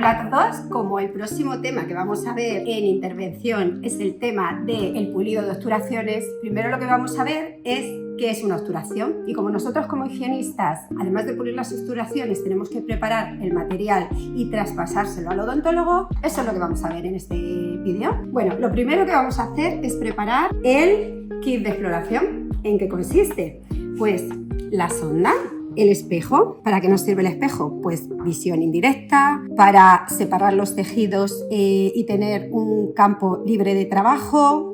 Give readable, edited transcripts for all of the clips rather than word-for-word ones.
Hola a todos, como el próximo tema que vamos a ver en intervención es el tema del pulido de obturaciones, primero lo que vamos a ver es qué es una obturación. Y como nosotros como higienistas, además de pulir las obturaciones, tenemos que preparar el material y traspasárselo al odontólogo, eso es lo que vamos a ver en este vídeo. Bueno, lo primero que vamos a hacer es preparar el kit de exploración. ¿En qué consiste? Pues la sonda, el espejo. ¿Para qué nos sirve el espejo? Pues visión indirecta, para separar los tejidos y tener un campo libre de trabajo.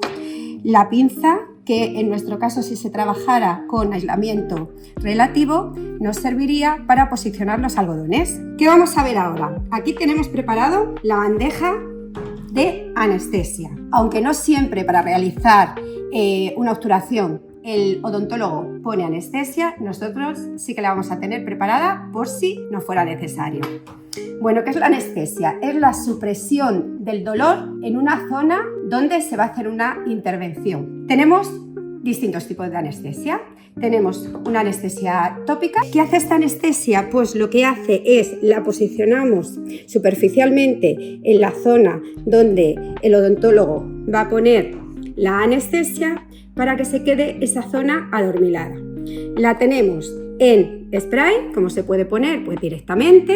La pinza, que en nuestro caso si se trabajara con aislamiento relativo, nos serviría para posicionar los algodones. ¿Qué vamos a ver ahora? Aquí tenemos preparado la bandeja de anestesia. Aunque no siempre para realizar una obturación el odontólogo pone anestesia, nosotros sí que la vamos a tener preparada por si no fuera necesario. Bueno, ¿qué es la anestesia? Es la supresión del dolor en una zona donde se va a hacer una intervención. Tenemos distintos tipos de anestesia. Tenemos una anestesia tópica. ¿Qué hace esta anestesia? Pues lo que hace es la posicionamos superficialmente en la zona donde el odontólogo va a poner la anestesia para que se quede esa zona adormilada. La tenemos en spray, como se puede poner pues directamente,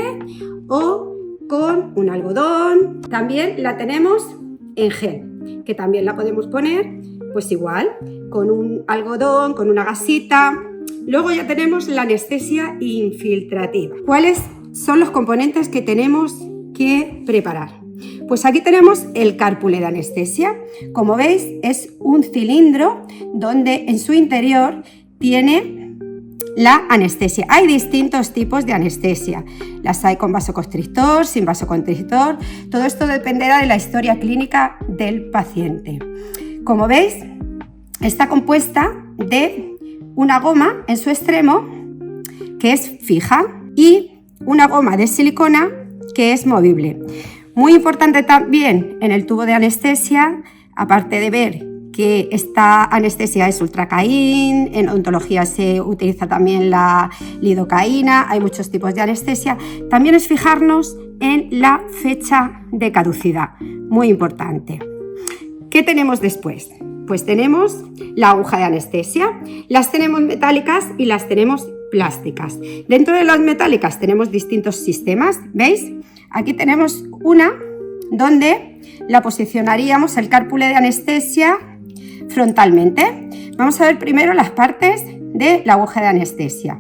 o con un algodón. También la tenemos en gel, que también la podemos poner pues igual, con un algodón, con una gasita. Luego ya tenemos la anestesia infiltrativa. ¿Cuáles son los componentes que tenemos que preparar? Pues aquí tenemos el cárpule de anestesia. Como veis, es un cilindro donde en su interior tiene la anestesia. Hay distintos tipos de anestesia. Las hay con vasoconstrictor, sin vasoconstrictor. Todo esto dependerá de la historia clínica del paciente. Como veis, está compuesta de una goma en su extremo que es fija y una goma de silicona que es movible. Muy importante también en el tubo de anestesia, aparte de ver que esta anestesia es ultracaín, en odontología se utiliza también la lidocaína, hay muchos tipos de anestesia, también es fijarnos en la fecha de caducidad, muy importante. ¿Qué tenemos después? Pues tenemos la aguja de anestesia, las tenemos metálicas y las tenemos plásticas. Dentro de las metálicas tenemos distintos sistemas, ¿veis? Aquí tenemos una donde la posicionaríamos el cárpule de anestesia frontalmente. Vamos a ver primero las partes de la aguja de anestesia.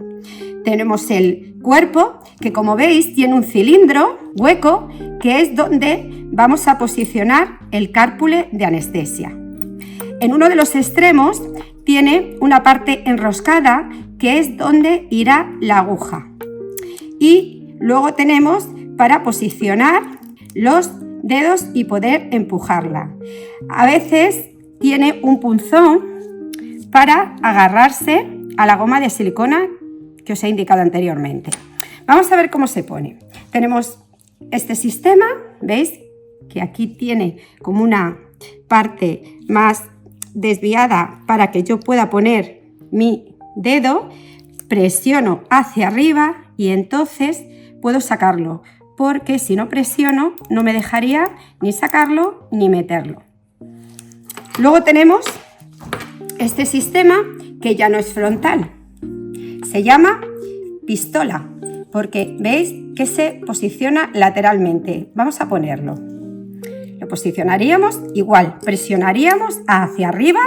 Tenemos el cuerpo, que como veis tiene un cilindro hueco, que es donde vamos a posicionar el cárpule de anestesia. En uno de los extremos tiene una parte enroscada, que es donde irá la aguja. Y luego tenemos para posicionar los dedos y poder empujarla. A veces tiene un punzón para agarrarse a la goma de silicona que os he indicado anteriormente. Vamos a ver cómo se pone. Tenemos este sistema, ¿veis? Que aquí tiene como una parte más desviada para que yo pueda poner mi dedo, presiono hacia arriba y entonces puedo sacarlo, porque si no presiono no me dejaría ni sacarlo ni meterlo. Luego tenemos este sistema que ya no es frontal, se llama pistola, porque veis que se posiciona lateralmente. Vamos a ponerlo. Lo posicionaríamos igual, presionaríamos hacia arriba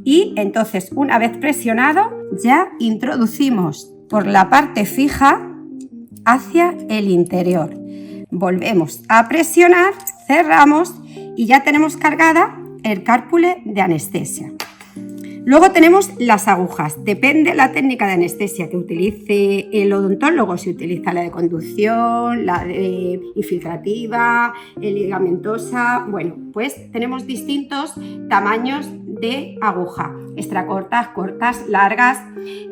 y entonces una vez presionado ya introducimos por la parte fija hacia el interior. Volvemos a presionar, cerramos y ya tenemos cargada el cárpule de anestesia. Luego tenemos las agujas. Depende de la técnica de anestesia que utilice el odontólogo, si utiliza la de conducción, la de infiltrativa, ligamentosa. Bueno, pues tenemos distintos tamaños de aguja, extra cortas, cortas, largas.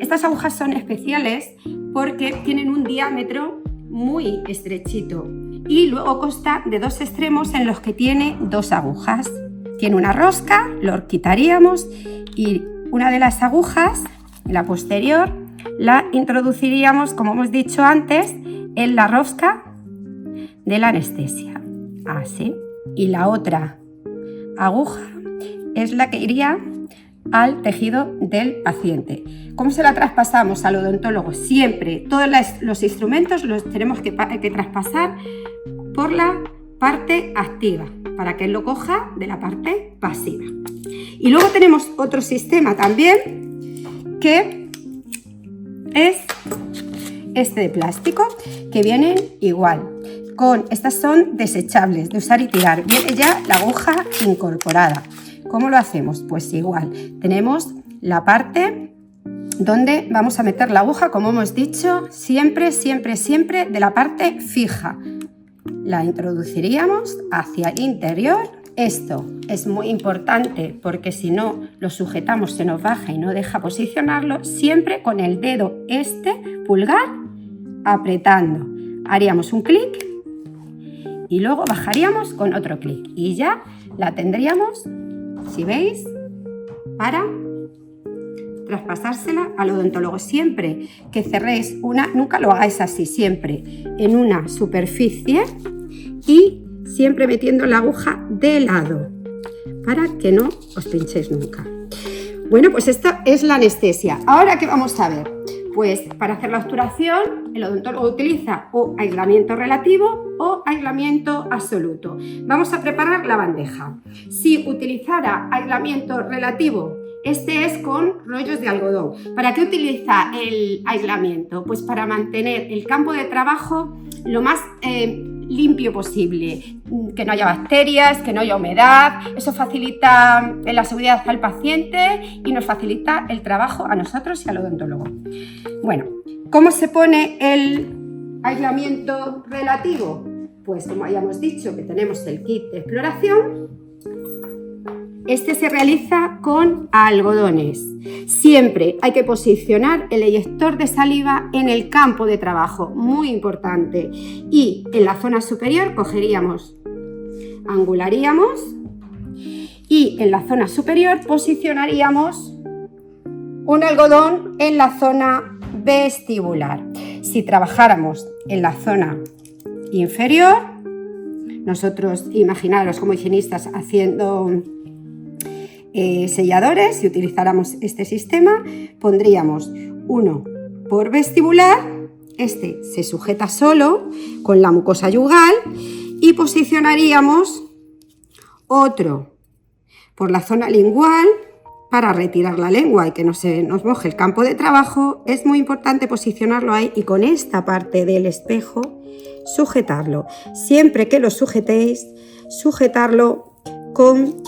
Estas agujas son especiales porque tienen un diámetro muy estrechito y luego consta de dos extremos en los que tiene dos agujas. Tiene una rosca, lo quitaríamos y una de las agujas, la posterior, la introduciríamos, como hemos dicho antes, en la rosca de la anestesia. Así. Y la otra aguja es la que iría al tejido del paciente. ¿Cómo se la traspasamos al odontólogo? Siempre, todos los instrumentos los tenemos que traspasar por la parte activa, para que él lo coja de la parte pasiva. Y luego tenemos otro sistema también, que es este de plástico, que vienen igual. Estas son desechables, de usar y tirar. Viene ya la aguja incorporada. ¿Cómo lo hacemos? Pues igual. Tenemos la parte donde vamos a meter la aguja, como hemos dicho, siempre, siempre, siempre de la parte fija. La introduciríamos hacia el interior. Esto es muy importante porque si no lo sujetamos se nos baja y no deja posicionarlo. Siempre con el dedo pulgar apretando. Haríamos un clic y luego bajaríamos con otro clic y ya la tendríamos, si veis, para traspasársela al odontólogo. Siempre que cerréis nunca lo hagáis así, siempre en una superficie y siempre metiendo la aguja de lado para que no os pinchéis nunca. Bueno, pues esta es la anestesia. Ahora, ¿qué vamos a ver? Pues para hacer la obturación, el odontólogo utiliza o aislamiento relativo o aislamiento absoluto. Vamos a preparar la bandeja. Si utilizara aislamiento relativo, este es con rollos de algodón. ¿Para qué utiliza el aislamiento? Pues para mantener el campo de trabajo lo más limpio posible, que no haya bacterias, que no haya humedad. Eso facilita la seguridad al paciente y nos facilita el trabajo a nosotros y al odontólogo. Bueno, ¿cómo se pone el aislamiento relativo? Pues como hayamos dicho que tenemos el kit de exploración, este se realiza con algodones. Siempre hay que posicionar el eyector de saliva en el campo de trabajo, muy importante. Y en la zona superior cogeríamos, angularíamos y en la zona superior posicionaríamos un algodón en la zona vestibular. Si trabajáramos en la zona inferior, nosotros imaginaros como higienistas haciendo selladores, si utilizáramos este sistema, pondríamos uno por vestibular, este se sujeta solo con la mucosa yugal y posicionaríamos otro por la zona lingual para retirar la lengua y que no se nos moje el campo de trabajo. Es muy importante posicionarlo ahí y con esta parte del espejo sujetarlo. Siempre que lo sujetéis, sujetarlo con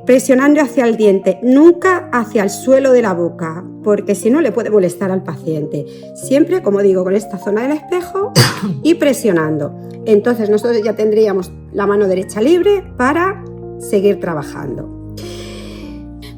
presionando hacia el diente, nunca hacia el suelo de la boca, porque si no le puede molestar al paciente. Siempre, como digo, con esta zona del espejo y presionando. Entonces nosotros ya tendríamos la mano derecha libre para seguir trabajando.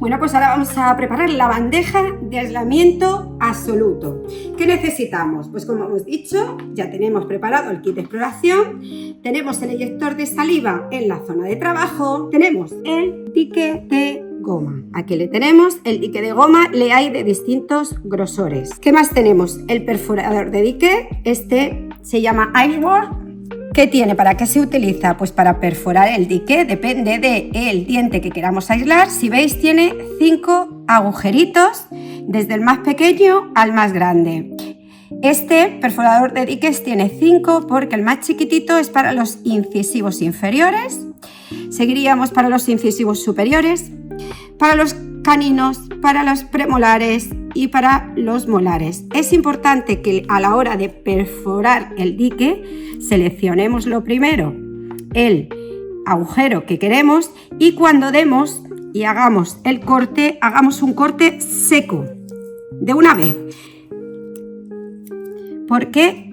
Bueno, pues ahora vamos a preparar la bandeja de aislamiento absoluto. ¿Qué necesitamos? Pues como hemos dicho, ya tenemos preparado el kit de exploración, tenemos el eyector de saliva en la zona de trabajo, tenemos el dique de goma. Aquí le tenemos el dique de goma, le hay de distintos grosores. ¿Qué más tenemos? El perforador de dique, este se llama Iceboard. ¿Qué tiene? ¿Para qué se utiliza? Pues para perforar el dique, depende del diente que queramos aislar. Si veis, tiene 5 agujeritos, desde el más pequeño al más grande. Este perforador de diques tiene 5 porque el más chiquitito es para los incisivos inferiores. Seguiríamos para los incisivos superiores, para los caninos, para los premolares y para los molares. Es importante que a la hora de perforar el dique seleccionemos lo primero el agujero que queremos y cuando demos y hagamos el corte, hagamos un corte seco de una vez. Porque,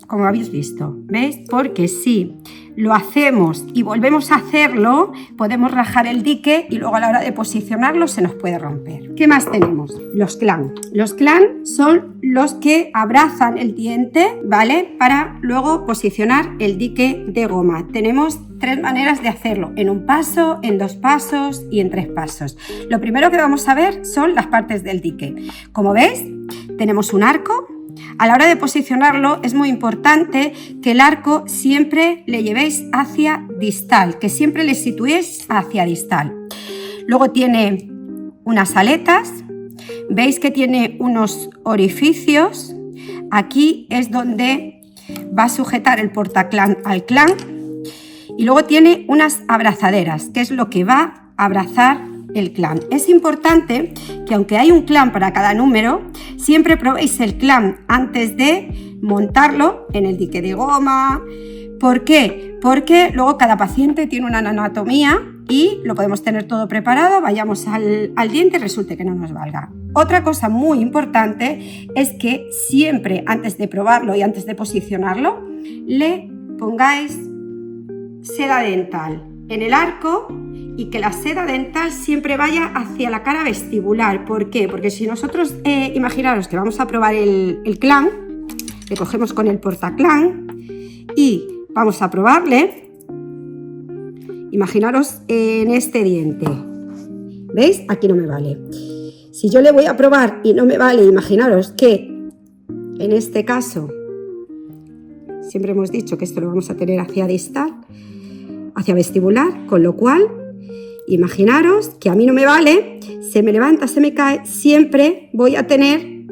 como habéis visto, ¿veis? Porque si lo hacemos y volvemos a hacerlo, podemos rajar el dique y luego a la hora de posicionarlo se nos puede romper. ¿Qué más tenemos? Los clan. Los clan son los que abrazan el diente, ¿vale? Para luego posicionar el dique de goma. Tenemos 3 maneras de hacerlo, en un paso, en 2 pasos y en 3 pasos. Lo primero que vamos a ver son las partes del dique. Como veis, tenemos un arco. a la hora de posicionarlo es muy importante que el arco siempre le llevéis hacia distal, que siempre le situéis hacia distal. Luego tiene unas aletas, veis que tiene unos orificios, aquí es donde va a sujetar el portaclan al clan, y luego tiene unas abrazaderas, que es lo que va a abrazar el clan. Es importante que aunque hay un clan para cada número, siempre probéis el clan antes de montarlo en el dique de goma. ¿Por qué? Porque luego cada paciente tiene una anatomía y lo podemos tener todo preparado, vayamos al diente y resulte que no nos valga. Otra cosa muy importante es que siempre antes de probarlo y antes de posicionarlo, le pongáis seda dental en el arco y que la seda dental siempre vaya hacia la cara vestibular. ¿Por qué? Porque si nosotros, imaginaros que vamos a probar el clan, le cogemos con el portaclan y vamos a probarle, imaginaros en este diente, ¿veis? Aquí no me vale. Si yo le voy a probar y no me vale, imaginaros que en este caso, siempre hemos dicho que esto lo vamos a tener hacia distal, hacia vestibular, con lo cual, imaginaros que a mí no me vale, se me levanta, se me cae, siempre voy a tener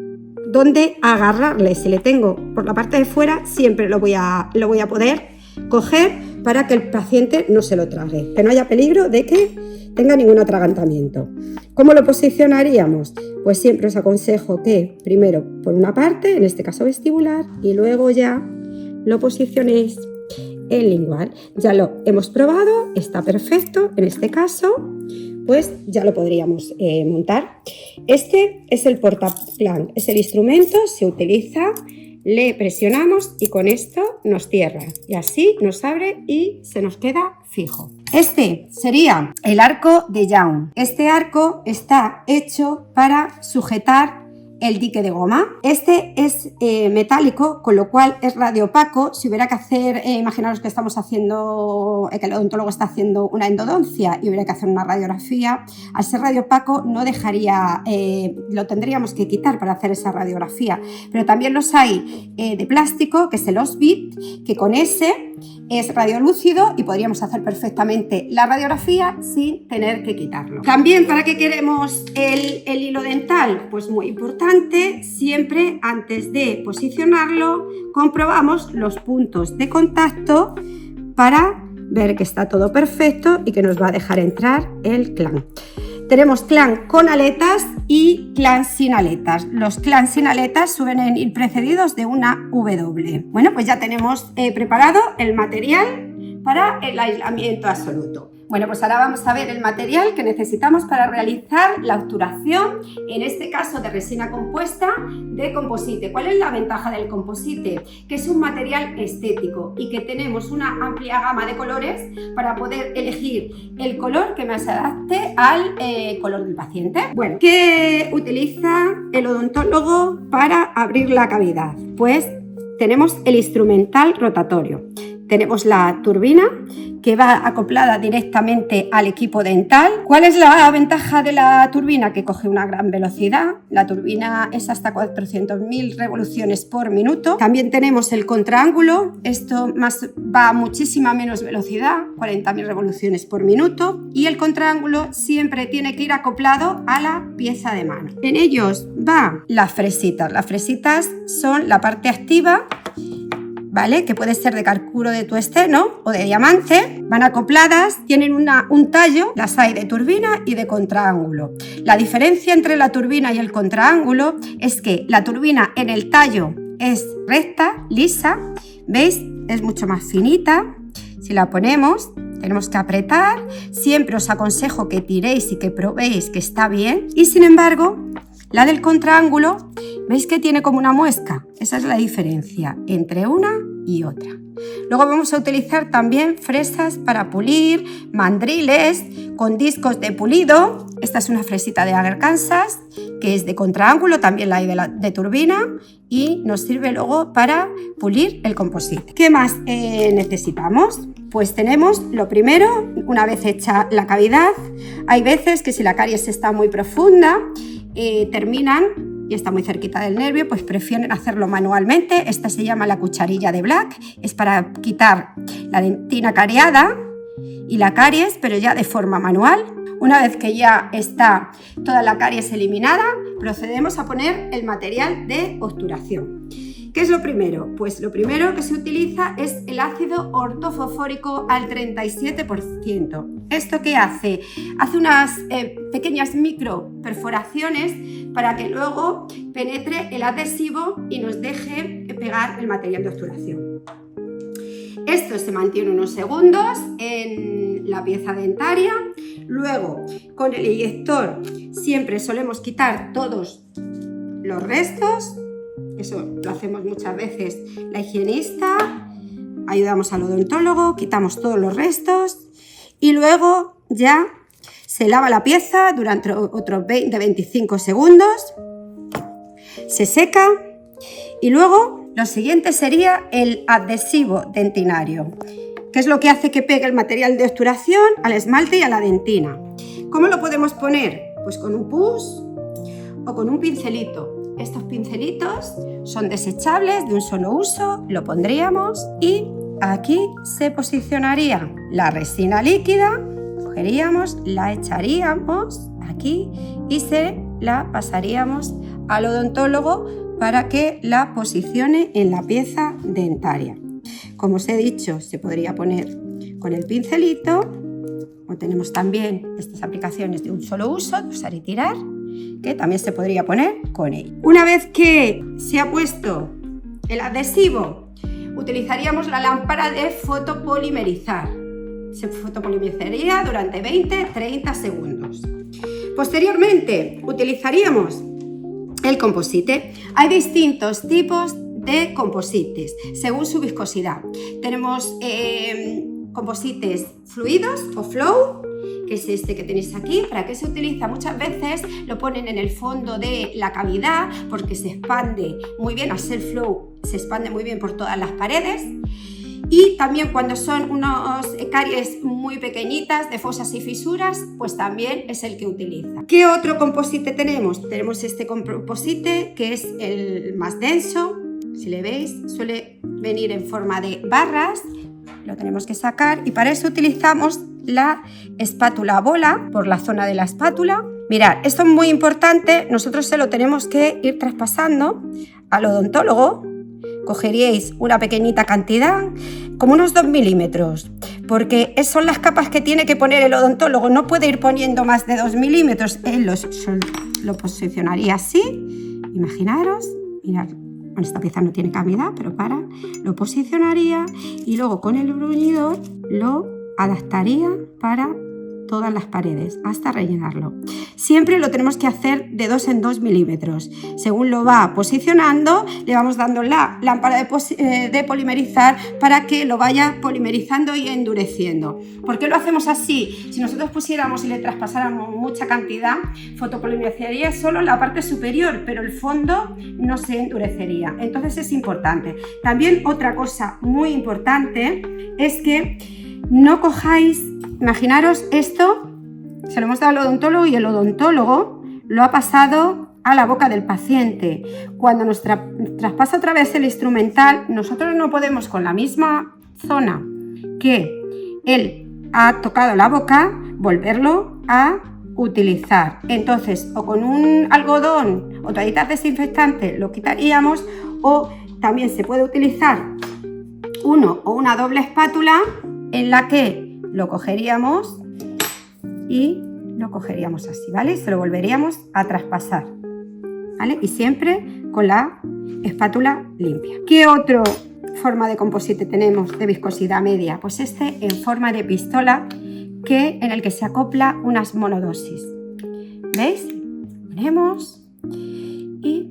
donde agarrarle. Si le tengo por la parte de fuera, siempre lo voy a poder coger para que el paciente no se lo trague, que no haya peligro de que tenga ningún atragantamiento. ¿Cómo lo posicionaríamos? Pues siempre os aconsejo que primero por una parte, en este caso vestibular, y luego ya lo posicionéis en lingual. Ya lo hemos probado, está perfecto. En este caso, pues ya lo podríamos montar. Este es el portaclan, es el instrumento, se utiliza, le presionamos y con esto nos cierra. Y así nos abre y se nos queda fijo. Este sería el arco de Young. Este arco está hecho para sujetar el dique de goma. Este es metálico, con lo cual es radiopaco. Si hubiera que hacer, imaginaros que estamos haciendo, que el odontólogo está haciendo una endodoncia y hubiera que hacer una radiografía, al ser radiopaco no dejaría, lo tendríamos que quitar para hacer esa radiografía. Pero también los hay de plástico, que es el Osbit, que con ese es radiolúcido y podríamos hacer perfectamente la radiografía sin tener que quitarlo. También, ¿para qué queremos el hilo dental? Pues muy importante, siempre antes de posicionarlo comprobamos los puntos de contacto para ver que está todo perfecto y que nos va a dejar entrar el clan. Tenemos clan con aletas y clan sin aletas. Los clan sin aletas suelen ir precedidos de una W. Bueno, pues ya tenemos preparado el material para el aislamiento absoluto. Bueno, pues ahora vamos a ver el material que necesitamos para realizar la obturación, en este caso de resina compuesta de composite. ¿Cuál es la ventaja del composite? Que es un material estético y que tenemos una amplia gama de colores para poder elegir el color que más se adapte al color del paciente. Bueno, ¿qué utiliza el odontólogo para abrir la cavidad? Pues tenemos el instrumental rotatorio. Tenemos la turbina que va acoplada directamente al equipo dental. ¿Cuál es la ventaja de la turbina? Que coge una gran velocidad. La turbina es hasta 400.000 revoluciones por minuto. También tenemos el contraángulo. Esto va a muchísima menos velocidad, 40.000 revoluciones por minuto. Y el contraángulo siempre tiene que ir acoplado a la pieza de mano. En ellos va las fresitas. Las fresitas son la parte activa, ¿vale? Que puede ser de carcuro de tuesteno o de diamante. Van acopladas, tienen un tallo, las hay de turbina y de contraángulo. La diferencia entre la turbina y el contraángulo es que la turbina en el tallo es recta, lisa, ¿veis? Es mucho más finita. Si la ponemos, tenemos que apretar. Siempre os aconsejo que tiréis y que probéis que está bien. Y sin embargo, la del contraángulo, ¿veis que tiene como una muesca? Esa es la diferencia entre una y otra. Luego vamos a utilizar también fresas para pulir, mandriles con discos de pulido. Esta es una fresita de Arkansas que es de contraángulo, también la hay de turbina y nos sirve luego para pulir el composite. ¿Qué más necesitamos? Pues tenemos lo primero, una vez hecha la cavidad, hay veces que si la caries está muy profunda, terminan y está muy cerquita del nervio, pues prefieren hacerlo manualmente. Esta se llama la cucharilla de Black, es para quitar la dentina cariada y la caries, pero ya de forma manual. Una vez que ya está toda la caries eliminada, procedemos a poner el material de obturación. ¿Qué es lo primero? Pues lo primero que se utiliza es el ácido ortofosfórico al 37%. ¿Esto qué hace? Hace unas pequeñas micro perforaciones para que luego penetre el adhesivo y nos deje pegar el material de obturación. Esto se mantiene unos segundos en la pieza dentaria. Luego, con el eyector siempre solemos quitar todos los restos. Eso lo hacemos muchas veces la higienista, ayudamos al odontólogo, quitamos todos los restos y luego ya se lava la pieza durante otros 20-25 segundos, se seca y luego lo siguiente sería el adhesivo dentinario, que es lo que hace que pegue el material de obturación al esmalte y a la dentina. ¿Cómo lo podemos poner? Pues con un pus o con un pincelito. Estos pincelitos son desechables, de un solo uso, lo pondríamos y aquí se posicionaría la resina líquida, cogeríamos, la echaríamos aquí y se la pasaríamos al odontólogo para que la posicione en la pieza dentaria. Como os he dicho, se podría poner con el pincelito o tenemos también estas aplicaciones de un solo uso, de usar y tirar, que también se podría poner con él. Una vez que se ha puesto el adhesivo, utilizaríamos la lámpara de fotopolimerizar. Se fotopolimerizaría durante 20-30 segundos. Posteriormente, utilizaríamos el composite. Hay distintos tipos de composites según su viscosidad. Tenemos composites fluidos o flow, que es este que tenéis aquí. ¿Para qué se utiliza? Muchas veces lo ponen en el fondo de la cavidad porque se expande muy bien, al ser flow se expande muy bien por todas las paredes. Y también cuando son unos caries muy pequeñitas de fosas y fisuras, pues también es el que utiliza. ¿Qué otro composite tenemos? Tenemos este composite que es el más denso. Si le veis, suele venir en forma de barras. Lo tenemos que sacar y para eso utilizamos la espátula bola por la zona de la espátula. Mirad, esto es muy importante, nosotros se lo tenemos que ir traspasando al odontólogo. Cogeríais una pequeñita cantidad, como unos 2 milímetros, porque son las capas que tiene que poner el odontólogo, no puede ir poniendo más de 2 milímetros. Él lo posicionaría así, imaginaros, mirad. Bueno, esta pieza no tiene cavidad, pero lo posicionaría y luego con el bruñidor lo adaptaría para todas las paredes hasta rellenarlo. Siempre lo tenemos que hacer de 2 en 2 milímetros. Según lo va posicionando, le vamos dando la lámpara de polimerizar para que lo vaya polimerizando y endureciendo. ¿Por qué lo hacemos así? Si nosotros pusiéramos y le traspasáramos mucha cantidad, fotopolimerizaría solo la parte superior, pero el fondo no se endurecería. Entonces es importante. También otra cosa muy importante es que no cojáis, imaginaros esto, se lo hemos dado al odontólogo y el odontólogo lo ha pasado a la boca del paciente. Cuando nos traspasa otra vez el instrumental, nosotros no podemos con la misma zona que él ha tocado la boca, volverlo a utilizar. Entonces, o con un algodón o toallitas desinfectantes lo quitaríamos, o también se puede utilizar uno o una doble espátula en la que lo cogeríamos y lo cogeríamos así, ¿vale? Se lo volveríamos a traspasar, ¿vale? Y siempre con la espátula limpia. ¿Qué otra forma de composite tenemos de viscosidad media? Pues este en forma de pistola en el que se acopla unas monodosis. ¿Veis? Ponemos y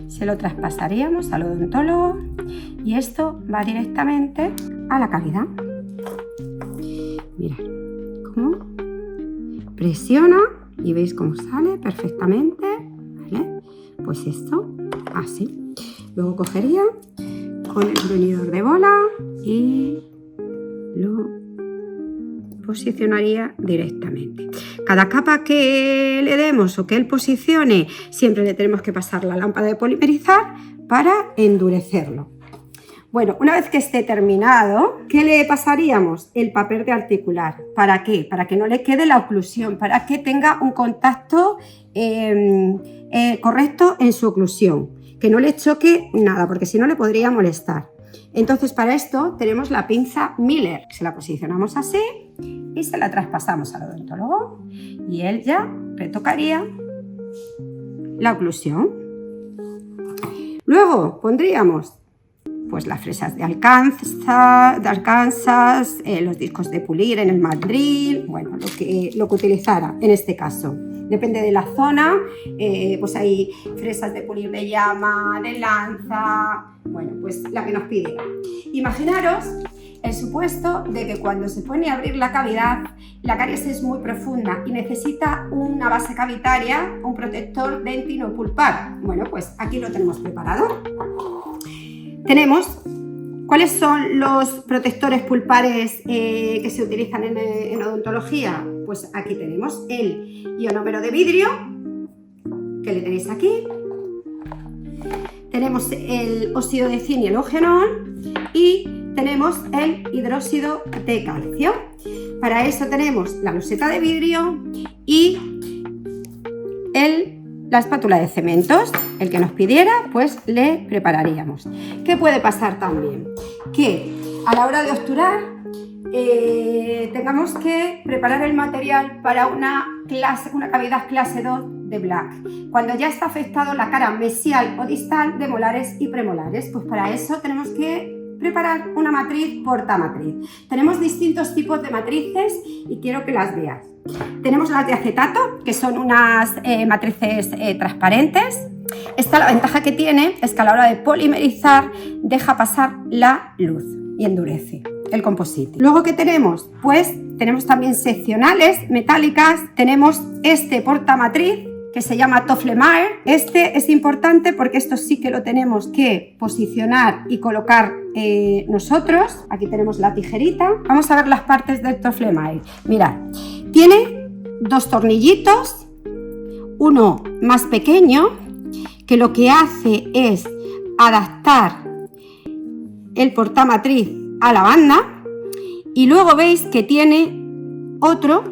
se lo traspasaríamos al odontólogo y esto va directamente a la cavidad. Mirad cómo presiona y veis cómo sale perfectamente, ¿vale? Pues esto así. Luego cogería con el bruñidor de bola y lo posicionaría directamente. Cada capa que le demos o que él posicione, siempre le tenemos que pasar la lámpara de polimerizar para endurecerlo. Bueno, una vez que esté terminado, ¿qué le pasaríamos? El papel de articular. ¿Para qué? Para que no le quede la oclusión, para que tenga un contacto correcto en su oclusión, que no le choque nada, porque si no le podría molestar. Entonces, para esto tenemos la pinza Miller. Se la posicionamos así y se la traspasamos al odontólogo y él ya retocaría la oclusión. Luego pondríamos pues las fresas de Arkansas, los discos de pulir en el mandril, bueno, lo que utilizara en este caso. Depende de la zona, pues hay fresas de pulir de llama, de lanza, bueno, pues la que nos pidiera. Imaginaros el supuesto de que cuando se pone a abrir la cavidad, la caries es muy profunda y necesita una base cavitaria, un protector dentino-pulpar. Bueno, pues aquí lo tenemos preparado. Tenemos, ¿cuáles son los protectores pulpares que se utilizan en odontología? Pues aquí tenemos el ionómero de vidrio, que le tenéis aquí. Tenemos el óxido de zinc y el eugenol y tenemos el hidróxido de calcio. Para eso tenemos la loseta de vidrio y la espátula de cementos. El que nos pidiera, pues le prepararíamos. ¿Qué puede pasar también? Que a la hora de obturar tengamos que preparar el material para una cavidad clase 2 de Black, cuando ya está afectado la cara mesial o distal de molares y premolares. Pues para eso tenemos que preparar una matriz portamatriz. Tenemos distintos tipos de matrices y quiero que las veas. Tenemos las de acetato, que son unas matrices transparentes. Esta, la ventaja que tiene es que a la hora de polimerizar deja pasar la luz y endurece el composite. Luego, ¿qué tenemos? Pues tenemos también seccionales metálicas. Tenemos este portamatriz que se llama Tofflemire. Este es importante porque esto sí que lo tenemos que posicionar y colocar nosotros. Aquí tenemos la tijerita. Vamos a ver las partes del Tofflemire. Mirad, tiene dos tornillitos, uno más pequeño, que lo que hace es adaptar el portamatriz a la banda, y luego veis que tiene otro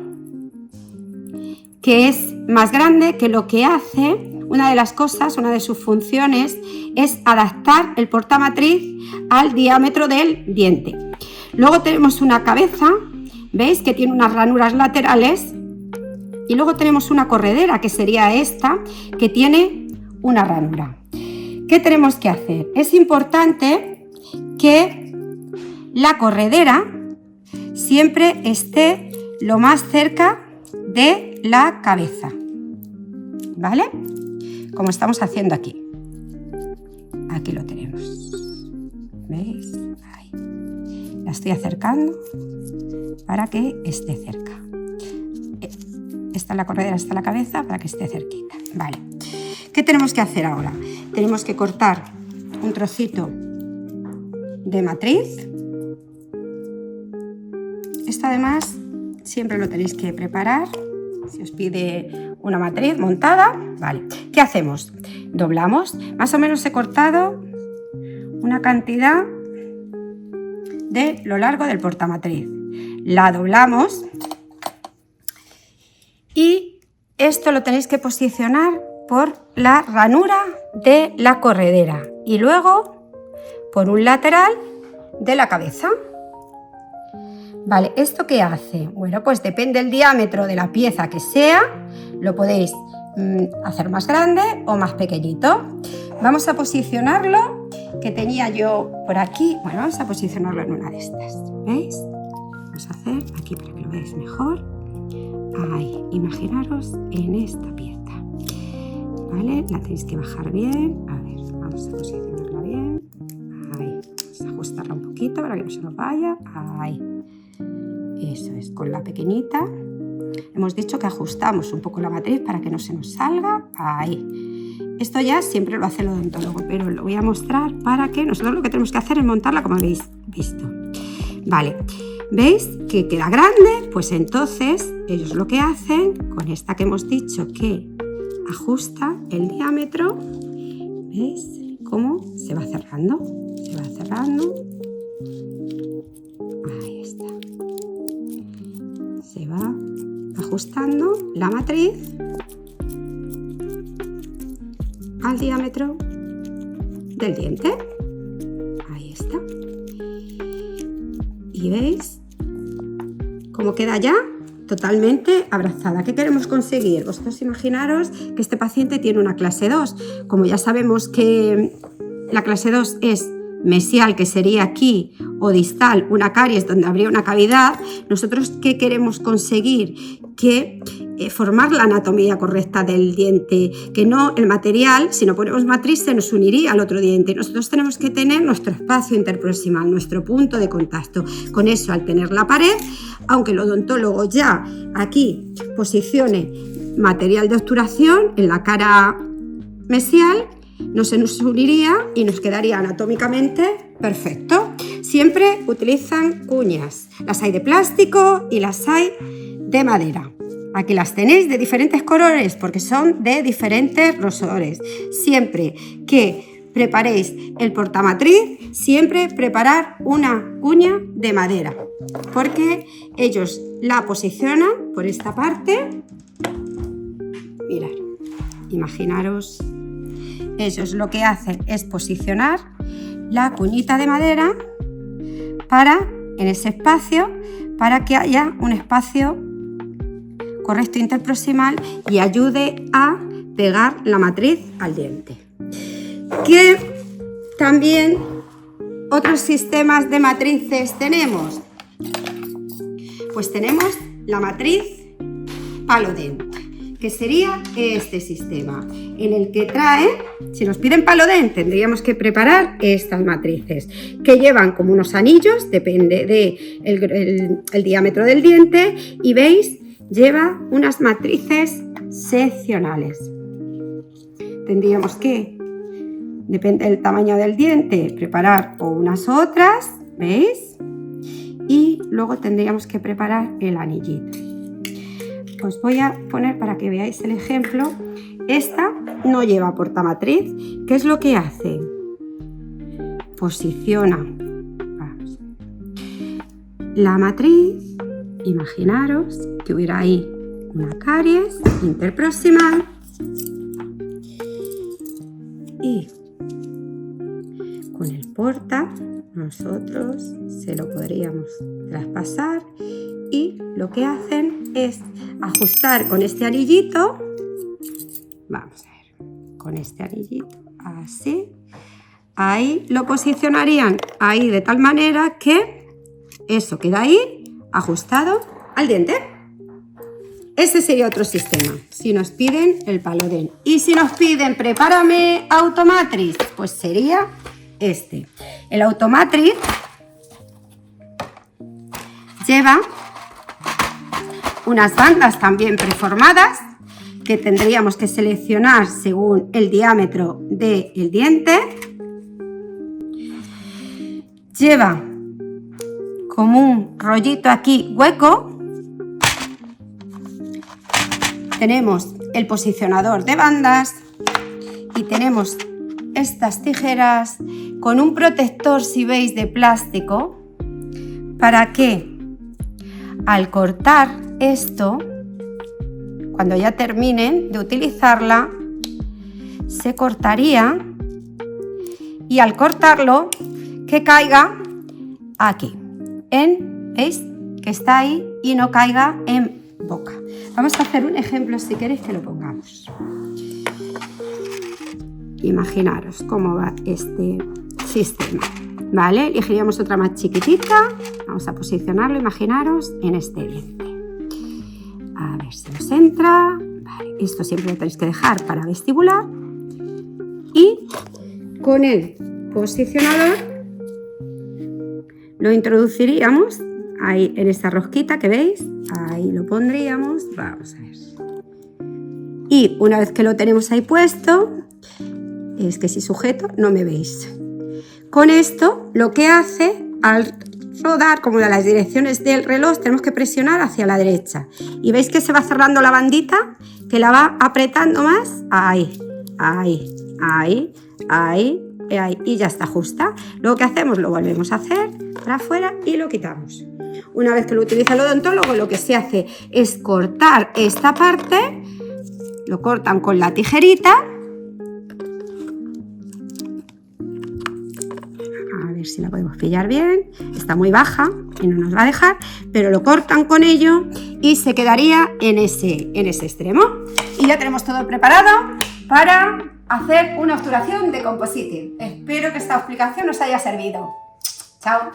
que es más grande, que lo que hace, una de sus funciones es adaptar el portamatriz al diámetro del diente. Luego tenemos una cabeza, veis que tiene unas ranuras laterales, y luego tenemos una corredera, que sería esta, que tiene una ranura. ¿Qué tenemos que hacer? Es importante que la corredera siempre esté lo más cerca de la cabeza, ¿vale? Como estamos haciendo aquí. Aquí lo tenemos. ¿Veis? Ahí. La estoy acercando para que esté cerca. Esta es la corredera, esta es la cabeza, para que esté cerquita. Vale. ¿Qué tenemos que hacer ahora? Tenemos que cortar un trocito de matriz. Esto además siempre lo tenéis que preparar. Si os pide una matriz montada, vale. ¿Qué hacemos? Doblamos. Más o menos he cortado una cantidad de lo largo del portamatriz. La doblamos y esto lo tenéis que posicionar por la ranura de la corredera y luego por un lateral de la cabeza. Vale, ¿esto qué hace? Bueno, pues depende del diámetro de la pieza que sea, lo podéis hacer más grande o más pequeñito. Vamos a posicionarlo, que tenía yo por aquí. Bueno, vamos a posicionarlo en una de estas, ¿veis? Vamos a hacer aquí para que lo veáis mejor. Ahí, imaginaros en esta pieza. ¿Vale? La tenéis que bajar bien. A ver, vamos a posicionarla bien. Ahí, vamos a ajustarla un poquito para que no se nos vaya. Ahí. Eso es, con la pequeñita. Hemos dicho que ajustamos un poco la matriz para que no se nos salga. Ahí. Esto ya siempre lo hace el odontólogo, pero lo voy a mostrar para que nosotros lo que tenemos que hacer es montarla como habéis visto. Vale, ¿Veis que queda grande? Pues entonces ellos lo que hacen, con esta que hemos dicho que ajusta el diámetro, ¿veis cómo se va cerrando? Se va cerrando. Ahí está. Se va ajustando la matriz al diámetro del diente. Ahí está. ¿Y veis cómo queda ya totalmente abrazada? ¿Qué queremos conseguir? Vosotros imaginaros que este paciente tiene una clase 2. Como ya sabemos que la clase 2 es mesial, que sería aquí, o distal, una caries donde habría una cavidad, nosotros ¿qué queremos conseguir? Que formar la anatomía correcta del diente, que no el material, si no ponemos matriz se nos uniría al otro diente. Nosotros tenemos que tener nuestro espacio interproximal, nuestro punto de contacto. Con eso, al tener la pared, aunque el odontólogo ya aquí posicione material de obturación en la cara mesial, no se nos uniría y nos quedaría anatómicamente perfecto. Siempre utilizan cuñas. Las hay de plástico y las hay de madera. Aquí las tenéis de diferentes colores porque son de diferentes grosores. Siempre que preparéis el portamatriz, siempre preparar una cuña de madera, porque ellos la posicionan por esta parte. Mirad, imaginaros, ellos lo que hacen es posicionar la cuñita de madera en ese espacio, para que haya un espacio correcto interproximal y ayude a pegar la matriz al diente. ¿Qué también otros sistemas de matrices tenemos? Pues tenemos la matriz palodent, que sería este sistema, en el que trae, si nos piden palodent, tendríamos que preparar estas matrices, que llevan como unos anillos, depende del diámetro del diente, y veis, lleva unas matrices seccionales. Tendríamos que, depende del tamaño del diente, preparar o unas u otras, ¿veis? Y luego tendríamos que preparar el anillito. Os voy a poner para que veáis el ejemplo. Esta no lleva portamatriz. ¿Qué es lo que hace? Posiciona la matriz. Imaginaros que hubiera ahí una caries interproximal y con el porta nosotros se lo podríamos traspasar, y lo que hacen es ajustar con este anillito. Vamos a ver, con este anillito así, ahí lo posicionarían ahí de tal manera que eso queda ahí ajustado al diente. Ese sería otro sistema, si nos piden el palodent. Y si nos piden prepárame automatriz, pues sería este. El automatriz lleva unas bandas también preformadas que tendríamos que seleccionar según el diámetro del diente. Lleva como un rollito aquí hueco. Tenemos el posicionador de bandas y tenemos estas tijeras con un protector, si veis, de plástico, para que al cortar esto, cuando ya terminen de utilizarla, se cortaría, y al cortarlo que caiga aquí, ¿veis? Que está ahí y no caiga en boca. Vamos a hacer un ejemplo, si queréis que lo pongamos. Imaginaros cómo va este sistema, ¿vale? Elegiríamos otra más chiquitita. Vamos a posicionarlo, imaginaros, en este diente. A ver si nos entra. Vale, esto siempre lo tenéis que dejar para vestibular. Y con el posicionador lo introduciríamos ahí en esta rosquita que veis. Ahí lo pondríamos. Vamos a ver. Y una vez que lo tenemos ahí puesto, es que si sujeto no me veis. Con esto lo que hace, al rodar, como en las direcciones del reloj, tenemos que presionar hacia la derecha. Y veis que se va cerrando la bandita, que la va apretando más. Ahí, ahí, ahí, ahí, ahí. Y ya está justa. Luego, ¿qué hacemos? Lo volvemos a hacer para afuera y lo quitamos. Una vez que lo utiliza el odontólogo, lo que se hace es cortar esta parte. Lo cortan con la tijerita. A ver si la podemos pillar bien. Está muy baja y no nos va a dejar, pero lo cortan con ello y se quedaría en ese extremo. Y ya tenemos todo preparado para hacer una obturación de compositing. Espero que esta explicación os haya servido. Chao.